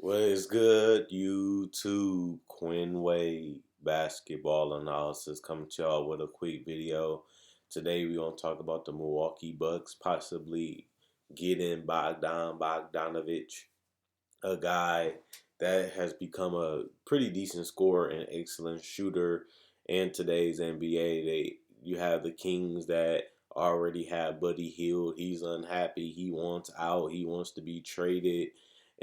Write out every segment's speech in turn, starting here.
What is good, YouTube? Quinway basketball analysis coming to y'all with a quick video. Today we're gonna talk about the Milwaukee Bucks possibly getting Bogdan Bogdanovic, a guy that has become a pretty decent scorer and excellent shooter in today's NBA. You have the Kings that already have Buddy Hield. He's unhappy. He wants out. He wants to be traded.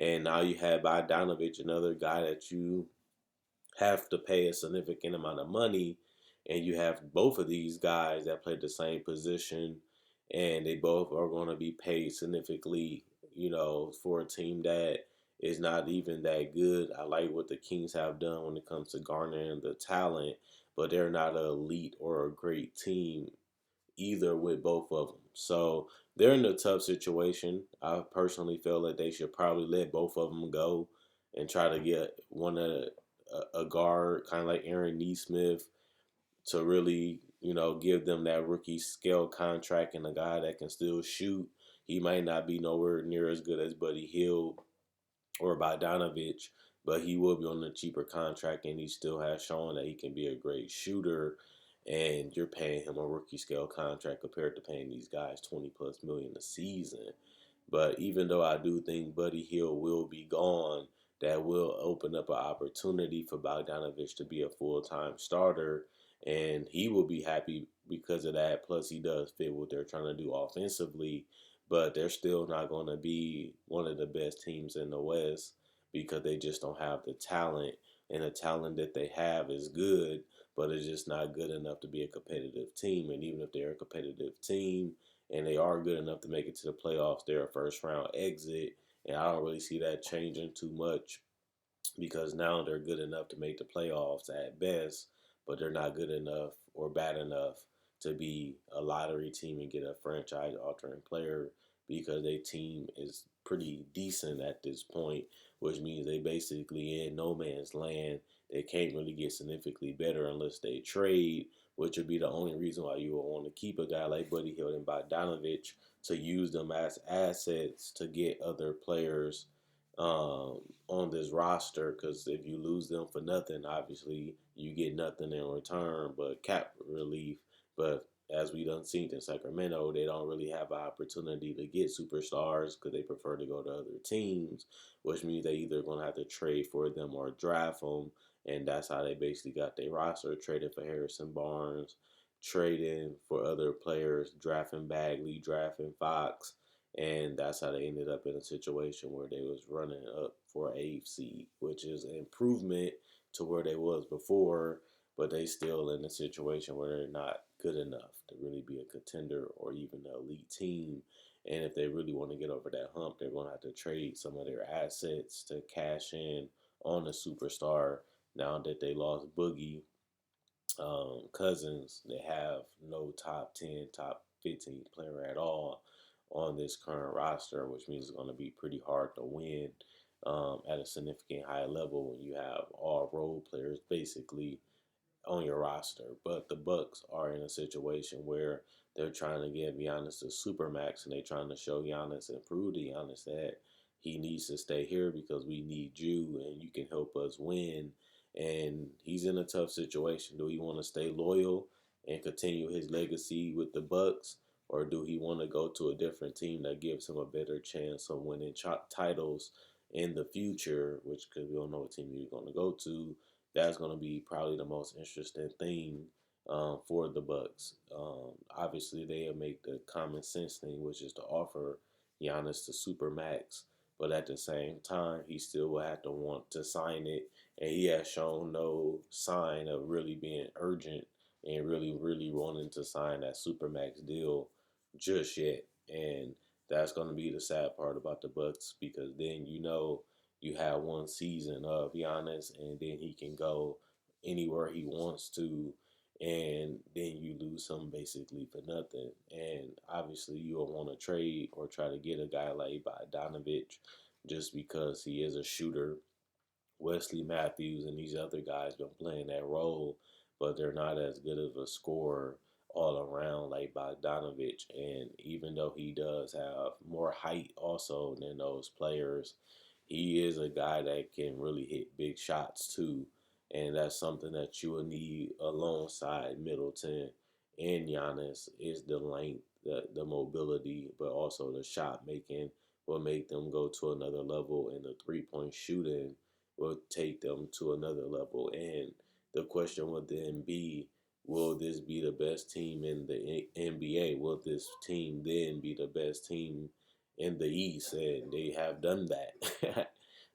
And now you have Bogdanovic, another guy that you have to pay a significant amount of money. And you have both of these guys that play the same position, and they both are going to be paid significantly, for a team that is not even that good. I like what the Kings have done when it comes to garnering the talent, but they're not an elite or a great team either with both of them. So they're in a tough situation. I personally feel that they should probably let both of them go and try to get one of a guard, kind of like Aaron Neesmith, to really, give them that rookie scale contract and a guy that can still shoot. He might not be nowhere near as good as Buddy Hield or Bogdanovich, but he will be on a cheaper contract, and he still has shown that he can be a great shooter. And you're paying him a rookie scale contract compared to paying these guys 20 plus million a season. But even though I do think Buddy Hield will be gone, that will open up an opportunity for Bogdanovich to be a full time starter, and he will be happy because of that. Plus, he does fit what they're trying to do offensively, but they're still not going to be one of the best teams in the West because they just don't have the talent, and the talent that they have is good, but it's just not good enough to be a competitive team. And even if they're a competitive team, and they are good enough to make it to the playoffs, they're a first round exit. And I don't really see that changing too much because now they're good enough to make the playoffs at best, but they're not good enough or bad enough to be a lottery team and get a franchise altering player because their team is pretty decent at this point, which means they basically in no man's land. They can't really get significantly better unless they trade, which would be the only reason why you would want to keep a guy like Buddy Hield and Bogdanovich, to use them as assets to get other players on this roster, because if you lose them for nothing, obviously you get nothing in return but cap relief. But as we done seen in Sacramento, they don't really have an opportunity to get superstars because they prefer to go to other teams, which means they either going to have to trade for them or draft them. And that's how they basically got their roster, traded for Harrison Barnes, trading for other players, drafting Bagley, drafting Fox, and that's how they ended up in a situation where they was running up for an eighth seed, which is an improvement to where they was before, but they still in a situation where they're not good enough to really be a contender or even an elite team. And if they really want to get over that hump, they're going to have to trade some of their assets to cash in on a superstar. Now that they lost Boogie Cousins, they have no top 10, top 15 player at all on this current roster, which means it's going to be pretty hard to win at a significant high level when you have all role players basically on your roster. But the Bucks are in a situation where they're trying to give Giannis a supermax, and they're trying to show Giannis and prove to Giannis that he needs to stay here because we need you and you can help us win. And he's in a tough situation. Do he want to stay loyal and continue his legacy with the Bucks, or do he want to go to a different team that gives him a better chance of winning titles in the future? Which, because we don't know what team he's going to go to, that's going to be probably the most interesting thing for the Bucks. Obviously, they'll make the common sense thing, which is to offer Giannis the super max, but at the same time, he still will have to want to sign it, and he has shown no sign of really being urgent and really, really wanting to sign that super max deal just yet. And that's going to be the sad part about the Bucks, because then you have one season of Giannis, and then he can go anywhere he wants to, and then you lose him basically for nothing. And obviously, you'll want to trade or try to get a guy like Bogdanovich just because he is a shooter. Wesley Matthews and these other guys been playing that role, but they're not as good of a scorer all around like Bogdanovich. And even though he does have more height also than those players, he is a guy that can really hit big shots too, and that's something that you will need alongside Middleton and Giannis is the length, the mobility, but also the shot making will make them go to another level, and the 3-point shooting will take them to another level. And the question would then be, will this be the best team in the NBA? Will this team then be the best team in the East? And they have done that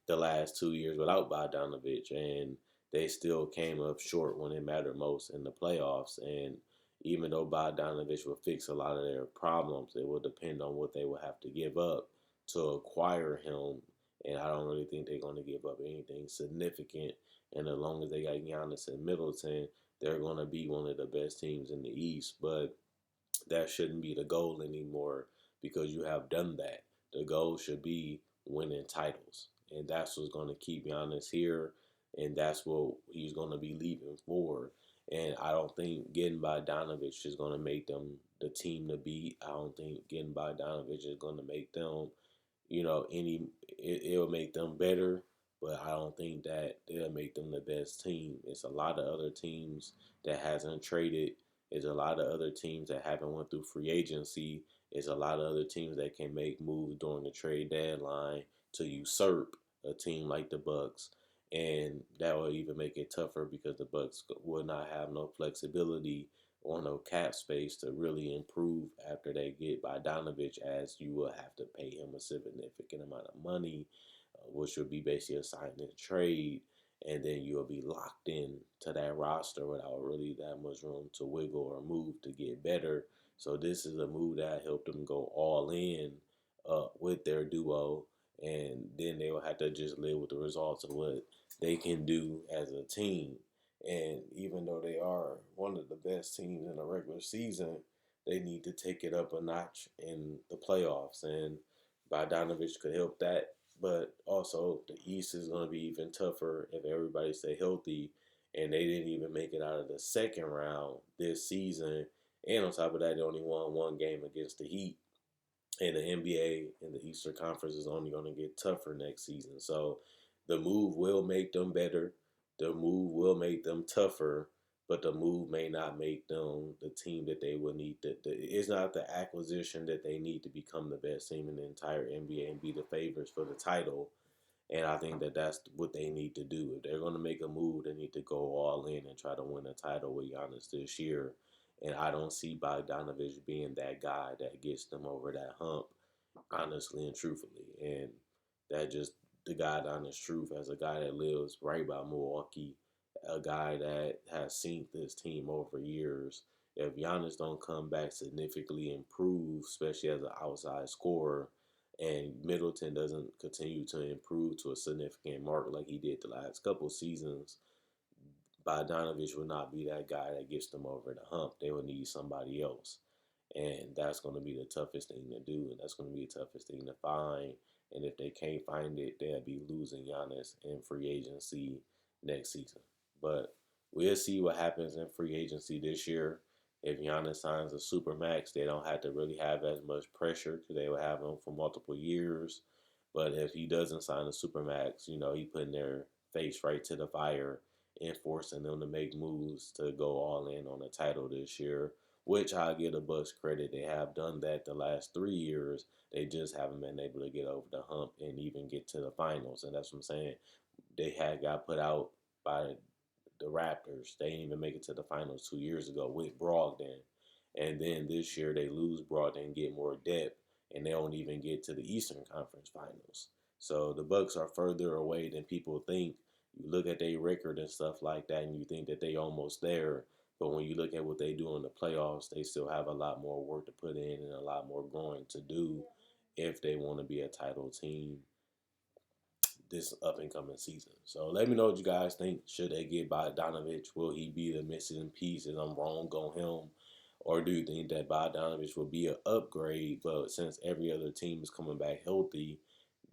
the last 2 years without Bogdanovic, and they still came up short when it mattered most in the playoffs. And even though Bogdanovic will fix a lot of their problems, it will depend on what they will have to give up to acquire him. And I don't really think they're going to give up anything significant. And as long as they got Giannis and Middleton, they're going to be one of the best teams in the East. But that shouldn't be the goal anymore because you have done that. The goal should be winning titles. And that's what's going to keep Giannis here. And that's what he's going to be leaving for. And I don't think getting by Donovich is going to make them the team to beat. I don't think getting by Donovich is going to make them, it'll make them better, but I don't think that it'll make them the best team. It's a lot of other teams that hasn't traded. There's a lot of other teams that haven't went through free agency. There's a lot of other teams that can make moves during the trade deadline to usurp a team like the Bucks, and that will even make it tougher because the Bucks will not have no flexibility or no cap space to really improve after they get Bogdanovich, as you will have to pay him a significant amount of money, which would be basically a sign and trade, and then you'll be locked in to that roster without really that much room to wiggle or move to get better. So this is a move that helped them go all in with their duo, and then they will have to just live with the results of what they can do as a team. And even though they are one of the best teams in the regular season, they need to take it up a notch in the playoffs. And Bogdanovich could help that. But also, the East is going to be even tougher if everybody stay healthy. And they didn't even make it out of the second round this season. And on top of that, they only won one game against the Heat. And the NBA and the Eastern Conference is only going to get tougher next season. So the move will make them better. The move will make them tougher, but the move may not make them the team that they will need. It's not the acquisition that they need to become the best team in the entire NBA and be the favorites for the title. And I think that that's what they need to do. If they're going to make a move, they need to go all in and try to win a title with Giannis this year. And I don't see Bogdanovich being that guy that gets them over that hump, honestly and truthfully. And that just the God honest truth as a guy that lives right by Milwaukee, a guy that has seen this team over years. If Giannis don't come back significantly improve, especially as an outside scorer, and Middleton doesn't continue to improve to a significant mark like he did the last couple seasons, Bogdanovich will not be that guy that gets them over the hump. They will need somebody else. And that's going to be the toughest thing to do. And that's going to be the toughest thing to find. And if they can't find it, they'll be losing Giannis in free agency next season. But we'll see what happens in free agency this year. If Giannis signs a super max, they don't have to really have as much pressure because they will have him for multiple years. But if he doesn't sign a super max, he putting their face right to the fire and forcing them to make moves to go all in on the title this year, which I give the Bucks credit. They have done that the last 3 years. They just haven't been able to get over the hump and even get to the finals. And that's what I'm saying. They had got put out by the Raptors. They didn't even make it to the finals 2 years ago with Brogdon. And then this year they lose Brogdon and get more depth, and they don't even get to the Eastern Conference Finals. So the Bucks are further away than people think. You look at their record and stuff like that, and you think that they almost there. But when you look at what they do in the playoffs, they still have a lot more work to put in and a lot more growing to do if they want to be a title team this up and coming season. So let me know what you guys think. Should they get Bogdanovich? Will he be the missing piece? Is I'm wrong on him? Or do you think that Bogdanovich will be an upgrade? But since every other team is coming back healthy,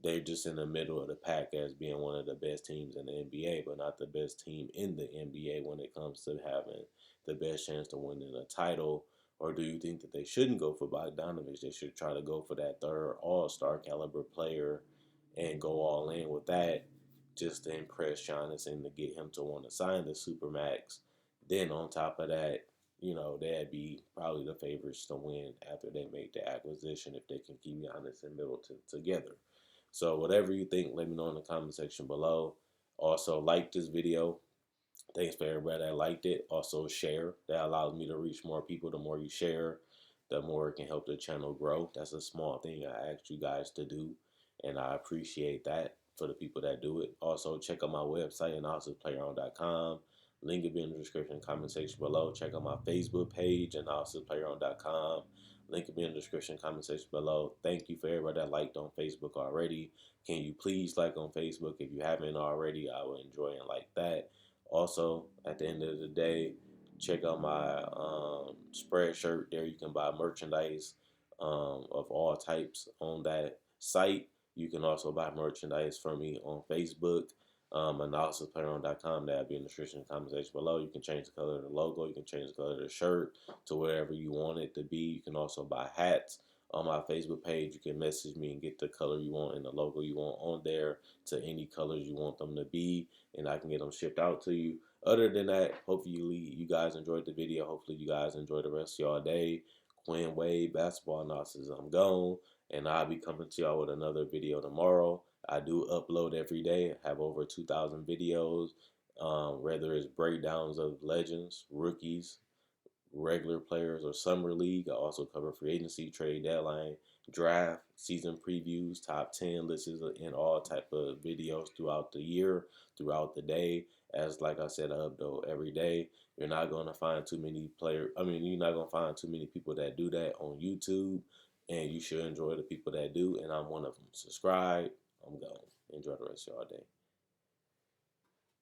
they're just in the middle of the pack as being one of the best teams in the NBA, but not the best team in the NBA when it comes to having the best chance to win a title? Or do you think that they shouldn't go for Bogdanovich? They should try to go for that third all-star caliber player and go all in with that just to impress Giannis and to get him to want to sign the Supermax. Then on top of that, they'd be probably the favorites to win after they make the acquisition if they can keep Giannis and Middleton together. So whatever you think, let me know in the comment section below. Also, like this video. Thanks for everybody that liked it. Also, share. That allows me to reach more people. The more you share, the more it can help the channel grow. That's a small thing I asked you guys to do, and I appreciate that for the people that do it. Also, check out my website, analysisplayground.com. Link will be in the description comment section below. Check out my Facebook page, analysisplayground.com. Link will be in the description comment section below. Thank you for everybody that liked on Facebook already. Can you please like on Facebook if you haven't already? I would enjoy and like that. Also, at the end of the day, check out my spread shirt. There you can buy merchandise of all types on that site. You can also buy merchandise from me on Facebook, analysisplayground.com. That'll be in the description comment section below. You can change the color of the logo. You can change the color of the shirt to wherever you want it to be. You can also buy hats on my Facebook page. You can message me and get the color you want and the logo you want on there to any colors you want them to be, and I can get them shipped out to you. Other than that, hopefully you guys enjoyed the video. Hopefully you guys enjoy the rest of y'all day. Quinn Wade basketball analysis. I'm gone, and I'll be coming to y'all with another video tomorrow. I do upload every day. I have over 2,000 videos, whether it's breakdowns of legends, rookies, regular players, or summer league. I also cover free agency, trade deadline, draft, season previews, top 10 lists, and all type of videos throughout the year, throughout the day. As like I said, I upload every day. You're not gonna find too many you're not gonna find too many people that do that on YouTube, and you should enjoy the people that do. And I'm one of them. Subscribe. I'm gone. Enjoy the rest of your day.